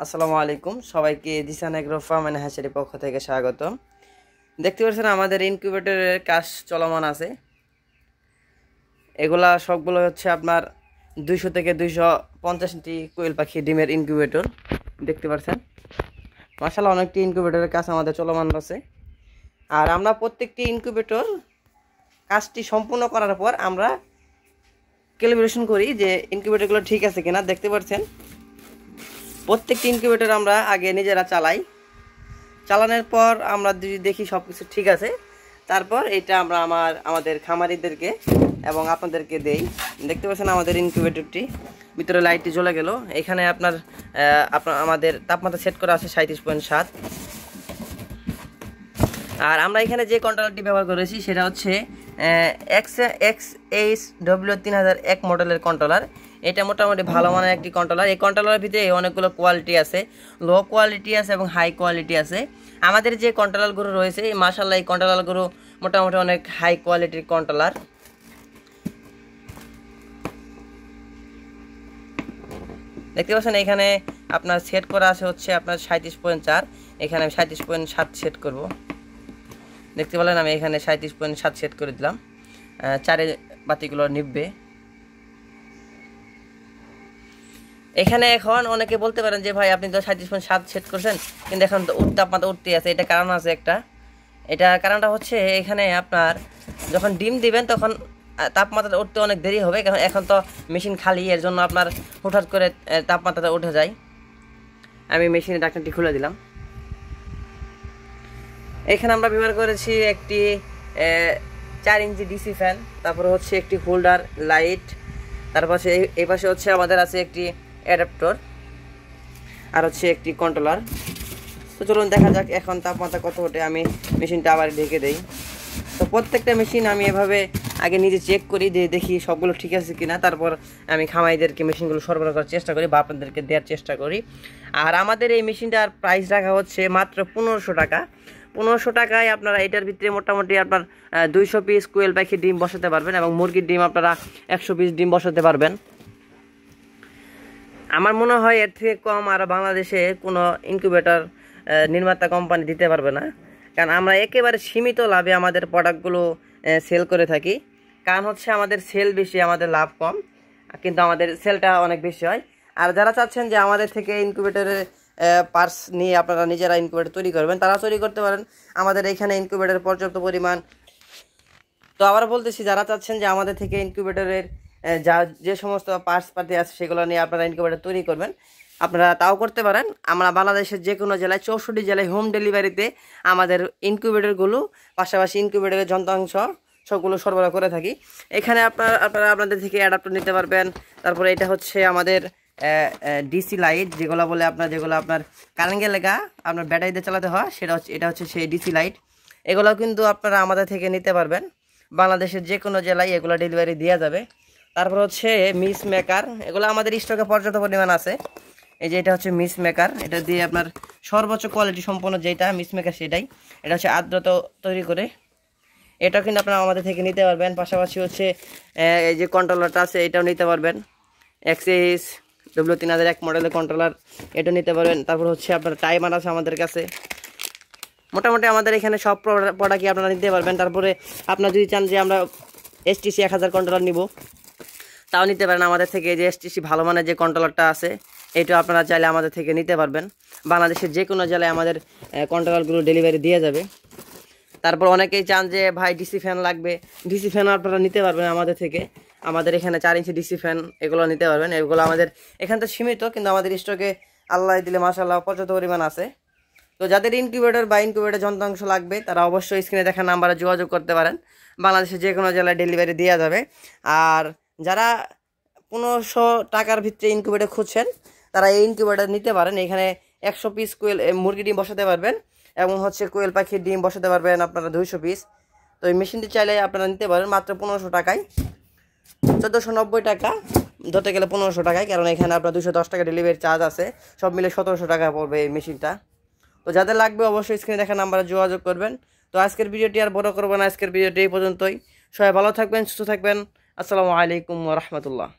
আসসালামু আলাইকুম সবাইকে Jisan agro farm and hatchery পক্ষ থেকে স্বাগত। দেখতে পাচ্ছেন আমাদের ইনকিউবেটরের কাজ চলমান আছে। এগুলা সবগুলো হচ্ছে আপনার 200 থেকে 250টি কোয়েল পাখি ডিমের ইনকিউবেটর। দেখতে পাচ্ছেন মাশাআল্লাহ অনেকটি ইনকিউবেটরের কাজ আমাদের চলমান আছে। আর আমরা প্রত্যেকটি ইনকিউবেটর কাজটি সম্পূর্ণ করার পর আমরা ক্যালিব্রেশন করি যে ইনকিউবেটরগুলো ঠিক আছে কিনা। দেখতে পাচ্ছেন প্রত্যেকটি ইনকিউবেটর আমরা আগে নিজেরা চালাই, চালানোর পর আমরা যদি দেখি সব কিছু ঠিক আছে তারপর এটা আমরা আমাদের খামারিদেরকে এবং আপনাদেরকে দেই। দেখতে পাচ্ছেন আমাদের ইনকিউবেটরটি ভিতরে লাইটটি জ্বলে গেল। এখানে আমাদের তাপমাত্রা সেট করা আছে 37.7। আর আমরা এখানে যে কন্ট্রোলারটি ব্যবহার করেছি সেটা হচ্ছে XHW3001 মডেলের কন্ট্রোলার। এটা মোটামুটি ভালো মানের একটি কন্ট্রোলার। এই কন্ট্রোলারের ভিতরে অনেকগুলো কোয়ালিটি আছে, লো কোয়ালিটি আছে এবং হাই কোয়ালিটি আছে। আমাদের যে কন্ট্রোলারগুলো রয়েছে মাশাআল্লাহ এই কন্ট্রোলারগুলো মোটামুটি অনেক হাই কোয়ালিটির কন্ট্রোলার। দেখতে পাচ্ছেন এখানে আপনার সেট করা আছে হচ্ছে আপনার 37.4, এখানে আমি 37.7 সেট করব। দেখতে পেলেন আমি এখানে 37.7 সেট করে দিলাম। চারে বাতিগুলো নিববে। এখানে এখন অনেকে বলতে পারেন যে ভাই আপনি তো 37.7 সেট করছেন কিন্তু এখন তো তাপমাত্রা উঠতে আছে। এটা কারণ আছে একটা। এটা কারণটা হচ্ছে এখানে আপনার যখন ডিম দিবেন তখন তাপমাত্রা উঠতে অনেক দেরি হবে, কারণ এখন তো মেশিন খালি, এর জন্য আপনার হঠাৎ করে তাপমাত্রাটা উঠে যায়। আমি মেশিনের ঢাকনাটি খুলে দিলাম। এখানে আমরা ব্যবহার করেছি একটি 4 ইঞ্চি ডিসি ফ্যান, তারপরে হচ্ছে একটি হোল্ডার লাইট, তারপর এই পাশে হচ্ছে আমাদের আছে একটি অ্যাডাপ্টর আর হচ্ছে একটি কন্ট্রোলার। তো চলুন দেখা যাক এখন তাপমাত্রা কত ওঠে। আমি মেশিনটা আবার ঢেকে দেই। তো প্রত্যেকটা মেশিন আমি এভাবে আগে নিজে চেক করি, দেখি সবগুলো ঠিক আছে কিনা, তারপর আমি খামারিদেরকে মেশিনগুলো সরবরাহ করার চেষ্টা করি বা আপনাদেরকে দেওয়ার চেষ্টা করি। আর আমাদের এই মেশিনটার প্রাইস রাখা হচ্ছে মাত্র 1500 টাকা। 1500 টাকায় আপনারা এটার ভিতরে মোটামুটি আপনার 200 পিস কোয়েল পাখি ডিম বসাতে পারবেন এবং মুরগির ডিম আপনারা 100 পিস ডিম বসাতে পারবেন। আমার মনে হয় এর থেকে কম আর বাংলাদেশে কোনো ইনকিউবেটর নির্মাতা কোম্পানি দিতে পারবে না, কারণ আমরা একেবারে সীমিত লাভে আমাদের প্রোডাক্টগুলো সেল করে থাকি। কারণ হচ্ছে আমাদের সেল বেশি, আমাদের লাভ কম, কিন্তু আমাদের সেলটা অনেক বেশি হয়। আর যারা চাচ্ছেন যে আমাদের থেকে ইনকিউবেটরের পার্টস নিয়ে আপনারা নিজেরা ইনকিউবেটর তৈরি করবেন, তারা তৈরি করতে পারেন। আমাদের এখানে ইনকিউবেটরের পর্যাপ্ত পরিমাণ। তো আবার বলতেছি, যারা চাচ্ছেন যে আমাদের থেকে ইনকিউবেটরের যে সমস্ত পার্টস পাতি আছে সেগুলো নিয়ে আপনারা ইনকিউবেটর তৈরি করবেন, আপনারা তাও করতে পারেন। আমরা বাংলাদেশের যে কোনো জেলায় 64 জেলায় হোম ডেলিভারিতে আমাদের ইনকিউবেটরগুলো, পাশাপাশি ইনকিউবেটরের যন্ত্রাংশ সবগুলো সরবরাহ করে থাকি। এখানে আপনারা আপনাদের থেকে অ্যাডাপ্টার নিতে পারবেন। তারপরে এটা হচ্ছে আমাদের ডিসি লাইট, যেগুলো আপনার কারেন্টে লেগা আপনার ব্যাটারিতে চালাতে হয়, এটা হচ্ছে সেই ডিসি লাইট। এগুলো কিন্তু আপনারা আমাদের থেকে নিতে পারবেন। বাংলাদেশের যে কোনো জেলায় এগুলো ডেলিভারি দেওয়া যাবে। তারপর হচ্ছে মিস মেকার, এগুলো আমাদের স্টকে পর্যাপ্ত পরিমাণ আছে। এই যে এটা হচ্ছে মিস মেকার, এটা দিয়ে আপনার সর্বোচ্চ কোয়ালিটি সম্পন্ন যেটা মিস মেকার সেটাই। এটা হচ্ছে আর্দ্রতা তৈরি করে, এটাও কিন্তু আপনারা আমাদের থেকে নিতে পারবেন। পাশাপাশি হচ্ছে এই যে কন্ট্রোলারটা আছে এটাও নিতে পারবেন, XHW3001 মডেলের কন্ট্রোলার, এটা নিতে পারবেন। তারপর হচ্ছে আপনার টাইমার আছে আমাদের কাছে। মোটামুটি আমাদের এখানে সব প্রোডাক্টই আপনারা নিতে পারবেন। তারপরে আপনারা যদি চান যে আমরা STC 1000 কন্ট্রোলার নিব, তাও নিতে পারেন আমাদের থেকে। যে STC ভালো মানের যে কন্ট্রোলারটা আছে এটা আপনারা চাইলে আমাদের থেকে নিতে পারবেন। বাংলাদেশের যে কোনো জেলায় আমাদের কন্ট্রোলারগুলো ডেলিভারি দিয়ে যাবে। তারপর অনেকেই চান যে ভাই ডিসি ফ্যান লাগবে, ডিসি ফ্যান আপনারা নিতে পারবেন আমাদের থেকে। আমাদের এখানে 4 ইঞ্চি ডিসি ফ্যান এগুলো নিতে পারবেন। এগুলো আমাদের এখান তো সীমিত, কিন্তু আমাদের স্টকে আল্লাহ দিলে মাশাআল্লাহ পর্যাপ্ত পরিমাণ আছে। তো যাদের ইনকিউবেটর বা ইনকিউবেটর যন্ত্রাংশ লাগবে তারা অবশ্যই স্ক্রিনে দেখা নাম্বারে যোগাযোগ করতে পারেন। বাংলাদেশের যে কোনো জেলায় ডেলিভারি দেওয়া যাবে। আর যারা 1500 টাকার ভিতরে ইনকিউবেটর খুঁজছেন তারা এই ইনকিউবেটর নিতে পারেন। এখানে 100 পিস মুরগি ডিম বসাতে পারবেন এবং হচ্ছে কোয়েল পাখির ডিম বসাতে পারবেন আপনারা 200 পিস। তো এই মেশিনটি চাইলে আপনারা নিতে পারেন মাত্র 1500 টাকায়, 1490 টাকা ধরতে গেলে 1500 টাকায়, কারণ এখানে আপনার 210 টাকা ডেলিভারি চার্জ আছে। সব মিলে 1700 টাকা পড়বে এই মেশিনটা। তো যাদের লাগবে অবশ্যই স্ক্রিনে দেখা নাম্বারে যোগাযোগ করবেন। তো আজকের ভিডিওটি আর বড় করবো না, আজকের ভিডিওটি এই পর্যন্তই। সবাই ভালো থাকবেন, সুস্থ থাকবেন। আসসালামু আলাইকুম ওয়া রাহমাতুল্লাহ।